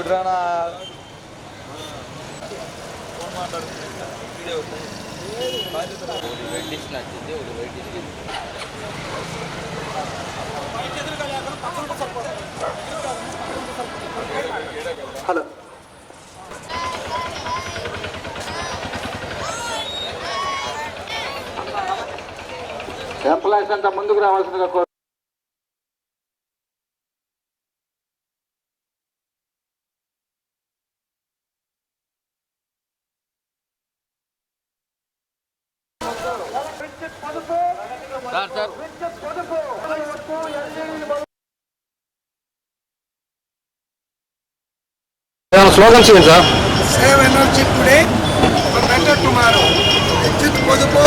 చూడరానా hello employees అంతా ముందుకు రావాల్సిందిగా కోరు. స్లోగన్స్ ఏంటి sir? Save energy today for better tomorrow. విద్యుత్ పొదుపు.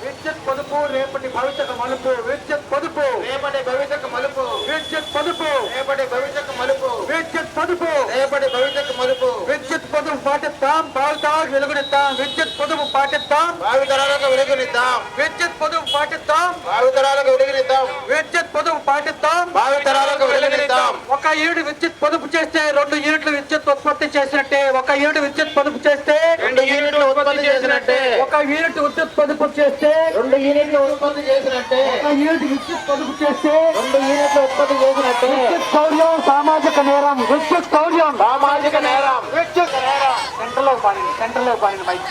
విద్యుత్ పొదుపు రేపటి భవిష్యత్తు మలుపు. విద్యుత్ పొదుపు రేపటి భవిష్యత్తు మలుపు. విద్యుత్ పొదుపు రేపటి భవిష్యత్తు మలుపు. విద్యుత్ పొదుపు రేపటి భవిష్యత్తు మలుపు. విద్యుత్ పొదుపు పాటిస్తాం, భావితరాలకు వెలుగునిద్దాం. విద్యుత్ పొదుపు పాటిస్తాం, భావితరాలకు వెలుగునిద్దాం. విద్యుత్ పొదుపు పాటిస్తాం, భావితరాలకు వెలుగునిద్దాం. విద్యుత్ పొదుపు పాటిస్తాం, భావితరాలకు వెలుగునిద్దాం. ఒక యూనిట్ విద్యుత్ పొదుపు చేస్తే 2 యూనిట్లు విద్యుత్ ఉత్పత్తి చేసినట్టే. ఒక యూనిట్ విద్యుత్ పొదుపు చేస్తే 2 యూనిట్లు ఉత్పత్తి చేసినట్టే. ఒక యూనిట్ విద్యుత్ పొదుపు చేస్తే 2 యూనిట్లు ఉత్పత్తి చేసినట్టే. ఒక యూనిట్ విద్యుత్ పొదుపు చేస్తే 2 యూనిట్లు ఉత్పత్తి చేసినట్టే. విద్యుత్ శౌర్యం సామాజిక నేరం. విద్యుత్ శౌర్యం సామాజిక నేరం. విద్యుత్ నేరం. సెంటర్లో పని బయట.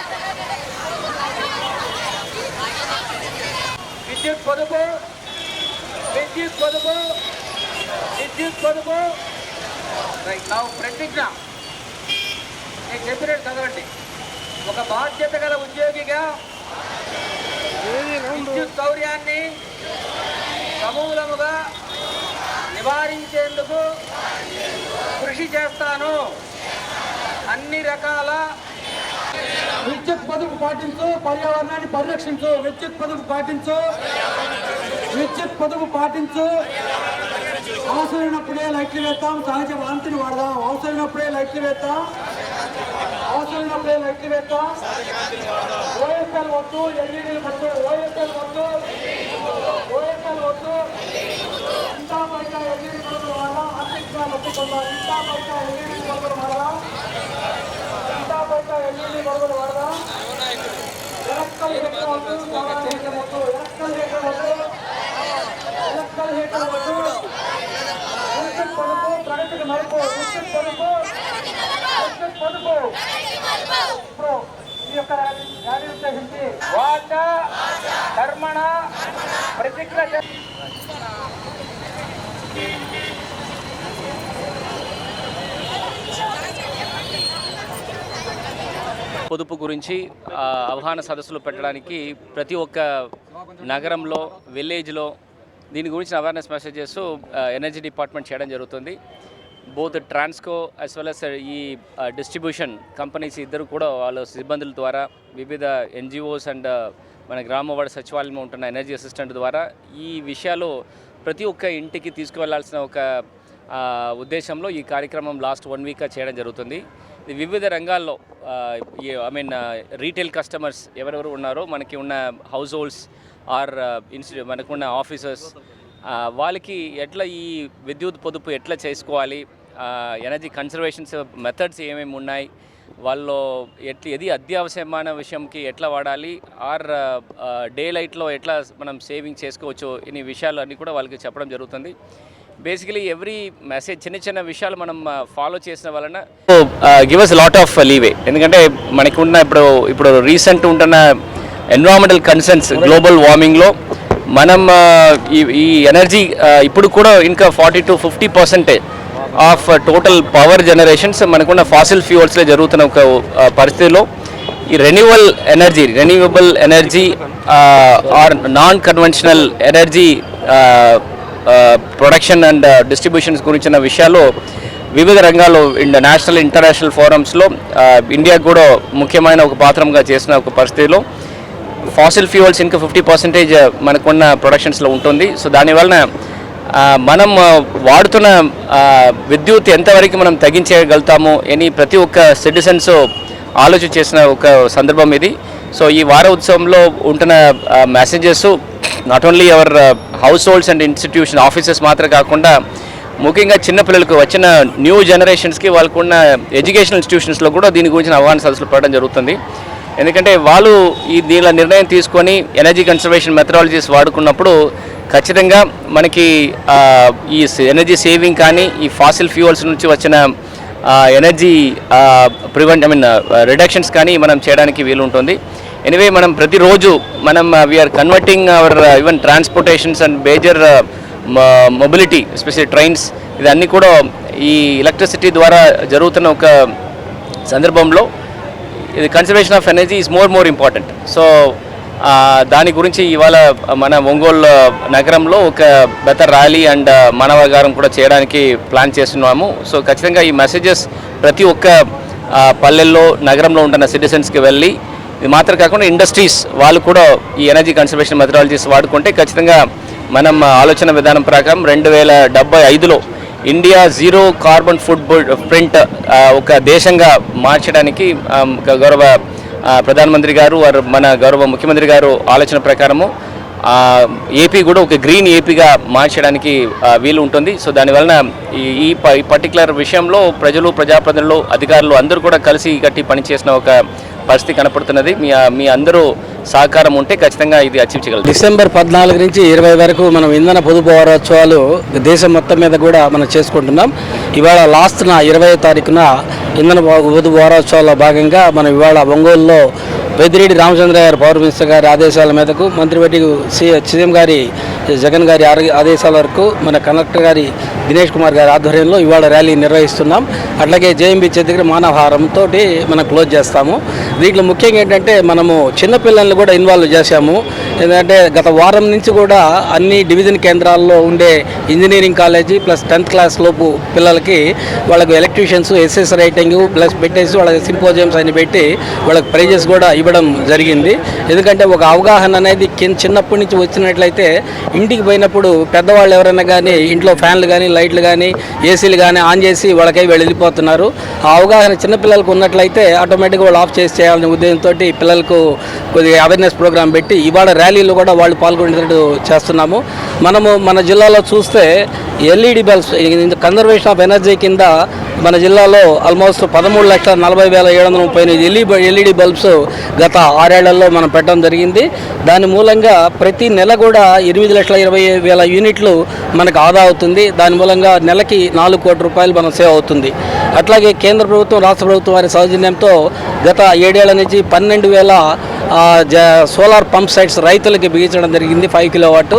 విద్యుత్ పొదుపు, విద్యుత్ పొదుపు, విద్యుత్ పొదుపు. ప్రతిజ్ఞ నేను చెప్పినట్టు చదవండి. ఒక బాధ్యత గల ఉద్యోగిగా విద్యుత్ శౌర్యాన్ని సమూలముగా నివారించేందుకు కృషి చేస్తాను. అన్ని రకాల విద్యుత్ పొదుపు పాటించు, పర్యావరణాన్ని పరిరక్షించు. విద్యుత్ పొదుపు పాటించు, విద్యుత్ పొదుపు పాటించు. అవసరమైనప్పుడే లైట్లు వేస్తాం, సహజ వాంతిని వాడదాం. అవసరమైనప్పుడే లైట్లు వేస్తాం, అవసరమైనప్పుడే లైట్లు వేస్తాం. ఓఎస్ఎల్ వద్దు, ఎల్ఈడీలు వద్దు. ఓఎస్ఎల్ వద్దు, ఓఎస్ఎల్ వద్దు. ఇంతా పైగా ఎల్ఈడీ బల్బులు వాడదాం. ఆర్థికంగా నొప్పుకుందాం. ఇంతా పైగా ఎల్ఈడీ బల్బులు వాడదాం. ఇంతా పైగా ఎల్ఈడీ బల్బులు వాడదాం. ఎలక్ట్రికల్ హీటర్ వద్దు, సోలార్ హీటర్ వద్దు. ఎలక్ట్రికల్ హీటర్ వద్దు, ఎలక్ట్రికల్ హీటర్ వద్దు. విద్యుత్ పొదుపు ప్రగతికి మలుపు. విద్యుత్ పొదుపు, విద్యుత్ పొదుపు. ఇప్పుడు ఈ యొక్క ర్యాలీ ఉద్దేశించి వాచ కర్మణ ప్రతిజ్ఞ. పొదుపు గురించి అవగాహన సదస్సులు పెట్టడానికి ప్రతి ఒక్క నగరంలో, విలేజ్లో దీని గురించి అవేర్నెస్ మెసేజెస్ ఎనర్జీ డిపార్ట్మెంట్ చేయడం జరుగుతుంది. Both Transco as well as ఈ డిస్ట్రిబ్యూషన్ కంపెనీస్ ఇద్దరు కూడా వాళ్ళ సిబ్బందుల ద్వారా, వివిధ ఎన్జిఓస్ అండ్ మన గ్రామవాడ సచివాలయంలో ఉంటున్న ఎనర్జీ అసిస్టెంట్ ద్వారా ఈ విషయాలు ప్రతి ఒక్క ఇంటికి తీసుకువెళ్లాల్సిన ఒక ఉద్దేశంలో ఈ కార్యక్రమం లాస్ట్ 1 వీక్గా చేయడం జరుగుతుంది. వివిధ రంగాల్లో రీటైల్ కస్టమర్స్ ఎవరెవరు ఉన్నారో మనకి ఉన్న హౌస్ హోల్డ్స్ ఆర్ మనకున్న ఆఫీసర్స్ వాళ్ళకి ఎట్లా ఈ విద్యుత్ పొదుపు ఎట్లా చేసుకోవాలి, ఎనర్జీ కన్సర్వేషన్స్ మెథడ్స్ ఏమేమి ఉన్నాయి, వాళ్ళు ఏది అత్యవసరమైన విషయంకి ఎట్లా వాడాలి, ఆర్ డే లైట్లో ఎట్లా మనం సేవింగ్ చేసుకోవచ్చు, ఇన్ని విషయాలు అన్నీ కూడా వాళ్ళకి చెప్పడం జరుగుతుంది. బేసికలీ ఎవ్రీ మెసేజ్ చిన్న చిన్న విషయాలు మనం ఫాలో చేసిన వలన give us lot of leeway. ఎందుకంటే మనకి ఉన్న ఇప్పుడు రీసెంట్ ఉంటున్న ఎన్విరాన్మెంటల్ కన్సర్న్స్ గ్లోబల్ వార్మింగ్లో మనం ఈ ఎనర్జీ ఇప్పుడు కూడా ఇంకా 40 to 50% of total power generations మనకున్న ఫాసిల్ ఫ్యూయల్స్లో జరుగుతున్న ఒక పరిస్థితిలో ఈ renewable energy or non conventional energy production and distributions గురించిన విషయాలు వివిధ రంగాల్లో నేషనల్ ఇంటర్నేషనల్ ఫోరమ్స్లో ఇండియా కూడా ముఖ్యమైన ఒక పాత్రంగా చేసిన ఒక పరిస్థితిలో ఫాసిల్ ఫ్యూయల్స్ ఇంకా 50% మనకున్న ప్రొడక్షన్స్లో ఉంటుంది. సో దానివలన మనం వాడుతున్న విద్యుత్ ఎంతవరకు మనం తగ్గించగలుగుతాము అని ప్రతి ఒక్క సిటిజన్స్ ఆలోచన చేసిన ఒక సందర్భం ఇది. సో ఈ వార ఉత్సవంలో ఉంటున్న messages not only our house holds and institution offices మాత్రం కాకుండా ముఖ్యంగా చిన్నపిల్లలకు వచ్చిన న్యూ జనరేషన్స్కి వాళ్ళకున్న ఎడ్యుకేషనల్ ఇన్స్టిట్యూషన్స్లో కూడా దీని గురించి అవగాహన సదస్సులు పెట్టడం జరుగుతుంది. ఎందుకంటే వాళ్ళు దీనిలో నిర్ణయం తీసుకొని ఎనర్జీ కన్సర్వేషన్ మెథడాలజీస్ వాడుకున్నప్పుడు ఖచ్చితంగా మనకి ఈ ఎనర్జీ సేవింగ్ కానీ ఈ ఫాసిల్ ఫ్యూయల్స్ నుంచి వచ్చిన ఎనర్జీ రిడక్షన్స్ కానీ మనం చేయడానికి వీలు ఉంటుంది. ఎనివే మనం ప్రతిరోజు మనం we are converting our even transportations and major mobility especially trains ఇదన్నీ కూడా ఈ ఎలక్ట్రిసిటీ ద్వారా జరుగుతున్న ఒక సందర్భంలో ఇది conservation of energy is more important. So దాని గురించి ఇవాళ మన ఒంగోలు నగరంలో ఒక బెటర్ ర్యాలీ అండ్ మానవాగారం కూడా చేయడానికి ప్లాన్ చేస్తున్నాము. సో ఖచ్చితంగా ఈ మెసేజెస్ ప్రతి ఒక్క పల్లెల్లో నగరంలో ఉంటున్న సిటిజన్స్కి వెళ్ళి ఇది మాత్రం కాకుండా ఇండస్ట్రీస్ వాళ్ళు కూడా ఈ ఎనర్జీ కన్సర్వేషన్ మెథడాలజీస్ వాడుకుంటే ఖచ్చితంగా మనం ఆలోచన విధానం ప్రకారం 2075లో India zero carbon footprint ఒక దేశంగా మార్చడానికి గౌరవ ప్రధానమంత్రి గారు మన గౌరవ ముఖ్యమంత్రి గారు ఆలోచన ప్రకారము ఏపీ కూడా ఒక గ్రీన్ ఏపీగా మార్చడానికి వీలు ఉంటుంది. సో దానివలన ఈ పర్టికులర్ విషయంలో ప్రజాప్రతినిధులు అధికారులు అందరూ కూడా కలిసి కట్టి పనిచేసిన ఒక పరిస్థితి కనపడుతున్నది. మీ అందరూ సహకారం ఉంటే ఖచ్చితంగా ఇది అచీవ్ చేయగలరు. డిసెంబర్ 14 నుంచి 20 వరకు మనం ఇంధన పొదుపు వారోత్సవాలు దేశం మొత్తం మీద కూడా మనం చేసుకుంటున్నాం. ఇవాళ లాస్ట్న 20వ తారీఖున ఇంధన పొదుపు వారోత్సవాల్లో భాగంగా మనం ఇవాళ ఒంగోలులో పెద్దిరెడ్డి రామచంద్ర గారు పవర్ మినిస్టర్ గారి ఆదేశాల మీదకు మంత్రివర్గ సీఎం గారి జగన్ గారి ఆదేశాల వరకు మన కలెక్టర్ గారి దినేష్ కుమార్ గారి ఆధ్వర్యంలో ఇవాళ ర్యాలీ నిర్వహిస్తున్నాం. అట్లాగే జేఎంబీ దగ్గర మానవహారంతో మనం క్లోజ్ చేస్తాము. దీంట్లో ముఖ్యంగా ఏంటంటే మనము చిన్నపిల్లల్ని కూడా ఇన్వాల్వ్ చేశాము. ఎందుకంటే గత వారం నుంచి కూడా అన్ని డివిజన్ కేంద్రాల్లో ఉండే engineering college plus 10th class లోపు పిల్లలకి వాళ్ళకు ఎలక్ట్రీషియన్స్ ఎస్ఎస్ రైటింగ్ ప్లస్ పెట్టేసి వాళ్ళకి సింపోజియమ్స్ అని పెట్టి వాళ్ళకి ప్రైజెస్ కూడా ఇవ్వడం జరిగింది. ఎందుకంటే ఒక అవగాహన అనేది చిన్నప్పటి నుంచి వచ్చినట్లయితే ఇంటికి పోయినప్పుడు పెద్దవాళ్ళు ఎవరైనా కానీ ఇంట్లో ఫ్యాన్లు కానీ లైట్లు కానీ ఏసీలు కానీ ఆన్ చేసి వాళ్ళకై వెళ్ళిపోతున్నారు. ఆ అవగాహన చిన్నపిల్లలకు ఉన్నట్లయితే ఆటోమేటిక్గా వాళ్ళు ఆఫ్ చేసి చేయాలనే ఉద్దేశంతో పిల్లలకు కొద్దిగా అవేర్నెస్ ప్రోగ్రామ్ పెట్టి ఇవాళ ర్యాలీలో కూడా వాళ్ళు పాల్గొనేటట్టు చేస్తున్నాము. మనము మన జిల్లాలో చూస్తే LED bulbs conservation of energy కింద మన జిల్లాలో ఆల్మోస్ట్ 13,40,738 ఎల్ఈడి బల్బ్స్ గత 6 ఏళ్లలో మనం పెట్టడం జరిగింది. దాని మూలంగా ప్రతి నెల కూడా 8,20,000 యూనిట్లు మనకు ఆదా అవుతుంది. దాని మూలంగా నెలకి 4 కోట్ల రూపాయలు మనం సేవ్ అవుతుంది. అట్లాగే కేంద్ర ప్రభుత్వం రాష్ట్ర ప్రభుత్వం వారి సౌజన్యంతో గత 7 ఏళ్ల నుంచి 12,000 సోలార్ పంప్ సెట్స్ రైతులకి బిగించడం జరిగింది. 5 కిలోవాట్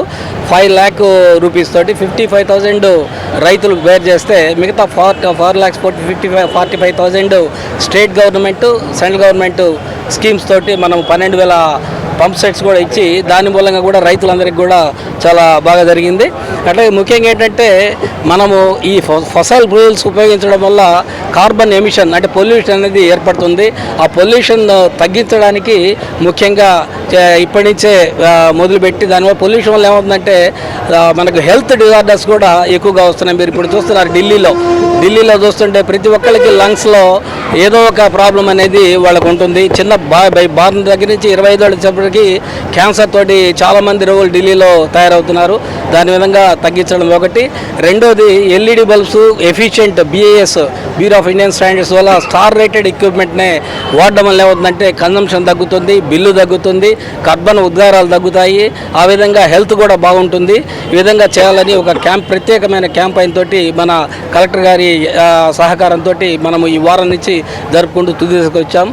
5 lakh రూపీస్ తోటి 55,000 రైతులు బేర్ చేస్తే మిగతా 4,45,000 state government central government schemes తోటి మనం 12,000 పంప్ సెట్స్ కూడా ఇచ్చి దాని మూలంగా కూడా రైతులందరికీ కూడా చాలా బాగా జరిగింది. అట్లాగే ముఖ్యంగా ఏంటంటే మనము ఈ ఫసల్ ఫ్యూయల్స్ ఉపయోగించడం వల్ల కార్బన్ ఎమిషన్ అంటే పొల్యూషన్ అనేది ఏర్పడుతుంది. ఆ పొల్యూషన్ తగ్గించడానికి ముఖ్యంగా ఇప్పటి నుంచే మొదలుపెట్టి దానివల్ల పొల్యూషన్ వల్ల ఏమవుతుందంటే మనకు హెల్త్ డిజార్డర్స్ కూడా ఎక్కువగా వస్తున్నాయి. మీరు ఇప్పుడు చూస్తున్నారు ఢిల్లీలో చూస్తుంటే ప్రతి ఒక్కరికి లంగ్స్లో ఏదో ఒక ప్రాబ్లం అనేది వాళ్ళకు ఉంటుంది. చిన్న బార్న్ దగ్గర నుంచి 25 ఏళ్ళ వచ్చేప్పటికి క్యాన్సర్ తోటి చాలామంది రోగులు ఢిల్లీలో తయారవుతున్నారు. దాని విధంగా తగ్గించడం ఒకటి. రెండోది LED bulbs efficient BIS bureau of Indian standards వల్ల స్టార్ రేటెడ్ ఎక్విప్మెంట్నే వాడడం వల్ల ఏమవుతుందంటే కన్జంప్షన్ తగ్గుతుంది, బిల్లు తగ్గుతుంది, కార్బన్ ఉద్గారాలు తగ్గుతాయి, ఆ విధంగా హెల్త్ కూడా బాగుంటుంది. ఈ విధంగా చేయాలని ఒక ప్రత్యేకమైన క్యాంపెయిన్ తోటి మన కలెక్టర్ గారి సహకారంతో మనము ఈ వారం నుంచి జరుపుకుంటూ తుది తీసుకొచ్చాం.